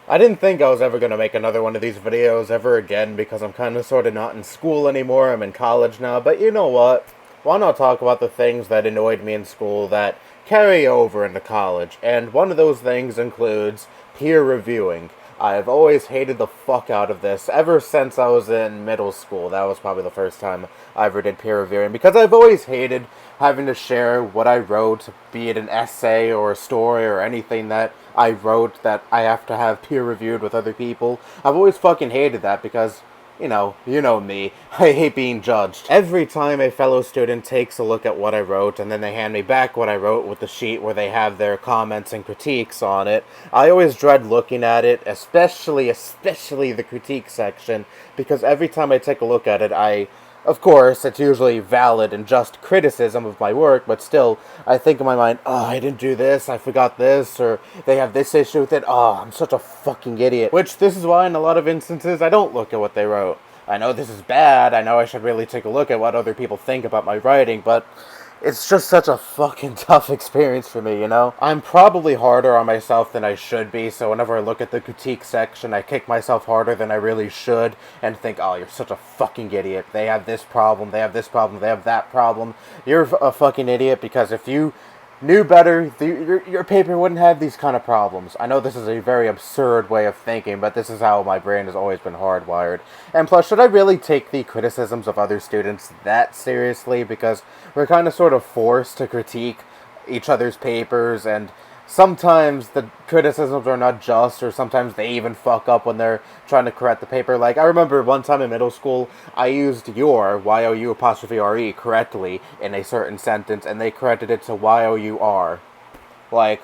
I didn't think I was ever going to make another one of these videos ever again because I'm kind of sort of not in school anymore. I'm in college now. But you know what? Why not talk about the things that annoyed me in school that carry over into college? And one of those things includes peer reviewing. I've always hated the fuck out of this ever since I was in middle school. That was probably the first time I ever did peer reviewing because I've always hated having to share what I wrote, be it an essay or a story or anything that I wrote that I have to have peer reviewed with other people. I've always fucking hated that because you know me. I hate being judged. Every time a fellow student takes a look at what I wrote and then they hand me back what I wrote with the sheet where they have their comments and critiques on it, I always dread looking at it, especially the critique section, because every time I take a look at it, of course, it's usually valid and just criticism of my work, but still, I think in my mind, oh, I didn't do this, I forgot this, or they have this issue with it, oh, I'm such a fucking idiot. Which, this is why in a lot of instances, I don't look at what they wrote. I know this is bad, I know I should really take a look at what other people think about my writing, but it's just such a fucking tough experience for me, you know? I'm probably harder on myself than I should be, so whenever I look at the critique section, I kick myself harder than I really should, and think, oh, you're such a fucking idiot. They have this problem, they have this problem, they have that problem. You're a fucking idiot because if you knew better, your paper wouldn't have these kind of problems. I know this is a very absurd way of thinking, but this is how my brain has always been hardwired. And plus, should I really take the criticisms of other students that seriously? Because we're kind of sort of forced to critique each other's papers, and sometimes the criticisms are not just, or sometimes they even fuck up when they're trying to correct the paper. Like, I remember one time in middle school, I used your, Y-O-U apostrophe R-E, correctly in a certain sentence, and they corrected it to Y-O-U-R. Like,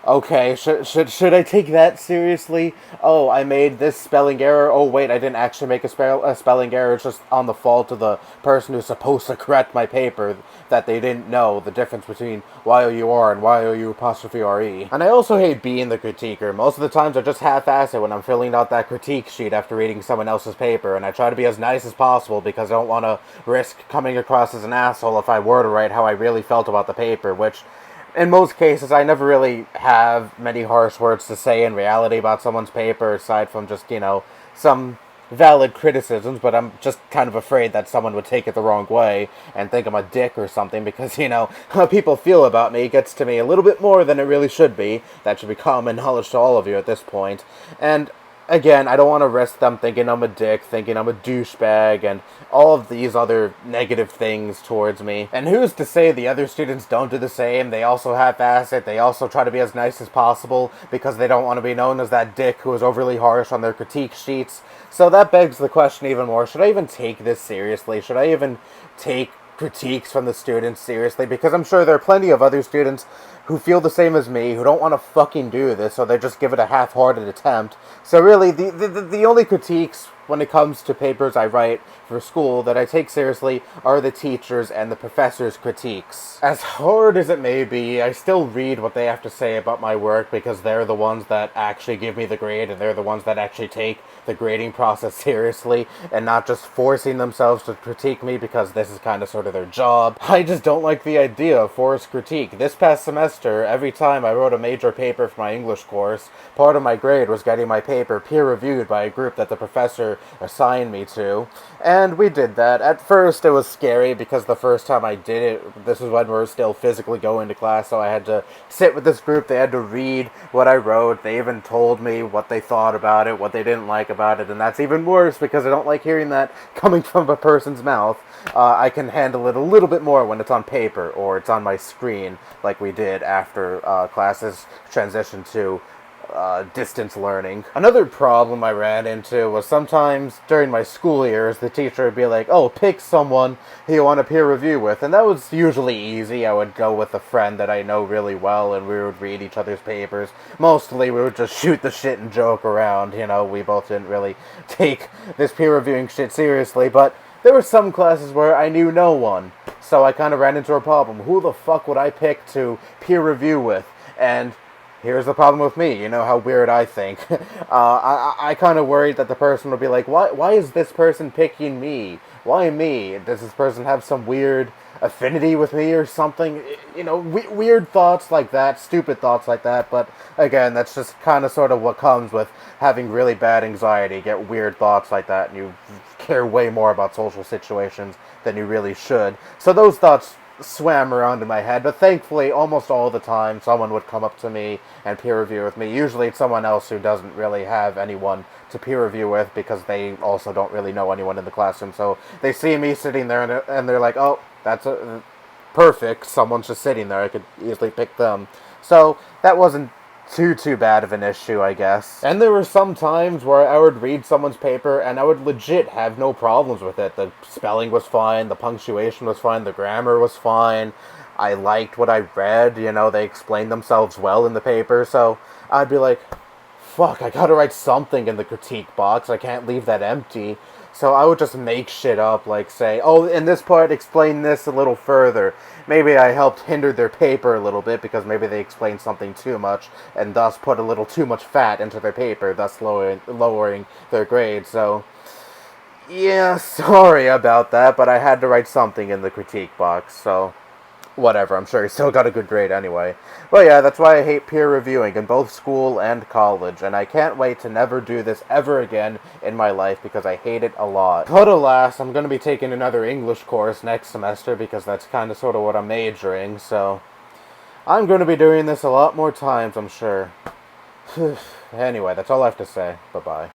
okay, should I take that seriously? Oh, I made this spelling error. Oh, wait, I didn't actually make a spelling error. It's just on the fault of the person who's supposed to correct my paper that they didn't know the difference between Y-O-U-R and Y-O-U apostrophe R-E. And I also hate being the critiquer. Most of the times I just half-ass it when I'm filling out that critique sheet after reading someone else's paper, and I try to be as nice as possible because I don't want to risk coming across as an asshole if I were to write how I really felt about the paper, which in most cases, I never really have many harsh words to say in reality about someone's paper, aside from just, some valid criticisms, but I'm just kind of afraid that someone would take it the wrong way and think I'm a dick or something, because, how people feel about me gets to me a little bit more than it really should be. That should be common knowledge to all of you at this point. And again, I don't want to risk them thinking I'm a dick, thinking I'm a douchebag, and all of these other negative things towards me. And who's to say the other students don't do the same? They also half-ass it, they also try to be as nice as possible, because they don't want to be known as that dick who is overly harsh on their critique sheets. So that begs the question even more, should I even take this seriously? Should I even take critiques from the students seriously? Because I'm sure there are plenty of other students who feel the same as me, who don't want to fucking do this, so they just give it a half-hearted attempt. So really, the only critiques when it comes to papers I write for school that I take seriously are the teachers' and the professors' critiques. As hard as it may be, I still read what they have to say about my work because they're the ones that actually give me the grade, and they're the ones that actually take the grading process seriously and not just forcing themselves to critique me because this is kind of sort of their job. I just don't like the idea of forced critique. This past semester, every time I wrote a major paper for my English course, part of my grade was getting my paper peer-reviewed by a group that the professor assigned me to, and we did that. At first it was scary because the first time I did it, this was when we were still physically going to class, so I had to sit with this group, they had to read what I wrote, they even told me what they thought about it, what they didn't like about it, and that's even worse because I don't like hearing that coming from a person's mouth. I can handle it a little bit more when it's on paper or it's on my screen, like we did after classes transitioned to distance learning. Another problem I ran into was sometimes during my school years, the teacher would be like, oh, pick someone who you want to peer review with, and that was usually easy. I would go with a friend that I know really well, and we would read each other's papers. Mostly, we would just shoot the shit and joke around, we both didn't really take this peer reviewing shit seriously, but there were some classes where I knew no one, so I kind of ran into a problem. Who the fuck would I pick to peer review with? And here's the problem with me. You know how weird I think. I kind of worried that the person would be like, why is this person picking me? Why me? Does this person have some weird affinity with me or something? You know, weird thoughts like that, stupid thoughts like that. But again, that's just kind of sort of what comes with having really bad anxiety. Get weird thoughts like that, and you care way more about social situations than you really should. So those thoughts swam around in my head, but thankfully, almost all the time, someone would come up to me and peer review with me. Usually it's someone else who doesn't really have anyone to peer review with because they also don't really know anyone in the classroom. So they see me sitting there and they're like, oh, that's perfect. Someone's just sitting there. I could easily pick them. So that wasn't too bad of an issue, I guess. And there were some times where I would read someone's paper and I would legit have no problems with it. The spelling was fine, the punctuation was fine, the grammar was fine. I liked what I read, you know, they explained themselves well in the paper, so I'd be like, fuck, I gotta write something in the critique box. I can't leave that empty. So I would just make shit up, like say, oh, in this part, explain this a little further. Maybe I helped hinder their paper a little bit because maybe they explained something too much and thus put a little too much fat into their paper, thus lowering their grade. So, yeah, sorry about that, but I had to write something in the critique box, so whatever, I'm sure he still got a good grade anyway. But yeah, that's why I hate peer reviewing in both school and college, and I can't wait to never do this ever again in my life because I hate it a lot. But alas, I'm going to be taking another English course next semester because that's kind of sort of what I'm majoring, so I'm going to be doing this a lot more times, I'm sure. Anyway, that's all I have to say. Bye-bye.